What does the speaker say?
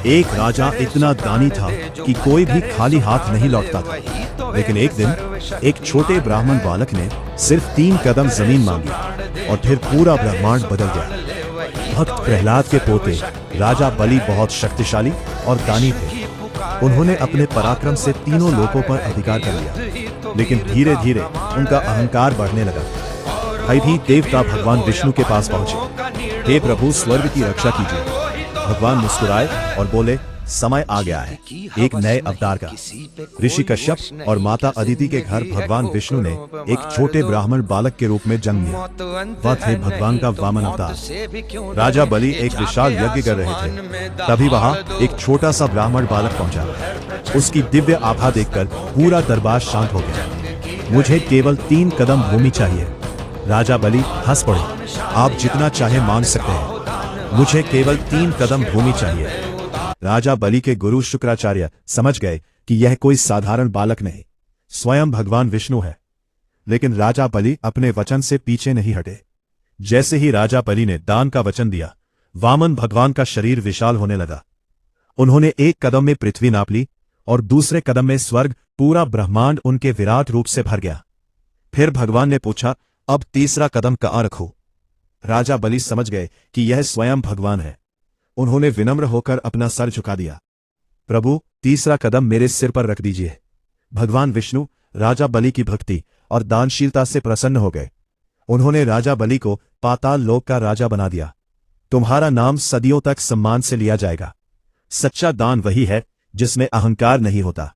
एक राजा इतना दानी था कि कोई भी खाली हाथ नहीं लौटता था। लेकिन एक दिन एक छोटे ब्राह्मण बालक ने सिर्फ 3 कदम जमीन मांगी और फिर पूरा ब्रह्मांड बदल गया। भक्त प्रहलाद के पोते राजा बलि बहुत शक्तिशाली और दानी थे। उन्होंने अपने पराक्रम से तीनों लोकों पर अधिकार कर लिया, लेकिन धीरे धीरे उनका अहंकार बढ़ने लगा। भयभीत देवता भगवान विष्णु के पास पहुंचे। हे प्रभु, स्वर्ग की रक्षा कीजिए। भगवान मुस्कुराए और बोले, समय आ गया है एक नए अवतार का। ऋषि कश्यप और माता अदिति के घर भगवान विष्णु ने एक छोटे ब्राह्मण बालक के रूप में जन्म लिया। वह थे भगवान का वामन अवतार। राजा बलि एक विशाल यज्ञ कर रहे थे, तभी वहां एक छोटा सा ब्राह्मण बालक पहुंचा। उसकी दिव्य आभा देखकर पूरा दरबार शांत हो गया। मुझे केवल 3 कदम भूमि चाहिए। राजा बलि हंस पड़े। आप जितना चाहे मांग सकते हैं, मुझे केवल 3 कदम भूमि चाहिए। राजा बलि के गुरु शुक्राचार्य समझ गए कि यह कोई साधारण बालक नहीं, स्वयं भगवान विष्णु है। लेकिन राजा बलि अपने वचन से पीछे नहीं हटे। जैसे ही राजा बलि ने दान का वचन दिया, वामन भगवान का शरीर विशाल होने लगा। उन्होंने 1 कदम में पृथ्वी नाप ली और दूसरे कदम में स्वर्ग, पूरा ब्रह्मांड उनके विराट रूप से भर गया। फिर भगवान ने पूछा, अब तीसरा कदम कहाँ रखूं? राजा बलि समझ गए कि यह स्वयं भगवान है। उन्होंने विनम्र होकर अपना सर झुका दिया। प्रभु, तीसरा कदम मेरे सिर पर रख दीजिए। भगवान विष्णु राजा बलि की भक्ति और दानशीलता से प्रसन्न हो गए। उन्होंने राजा बलि को पाताल लोक का राजा बना दिया। तुम्हारा नाम सदियों तक सम्मान से लिया जाएगा। सच्चा दान वही है जिसमें अहंकार नहीं होता।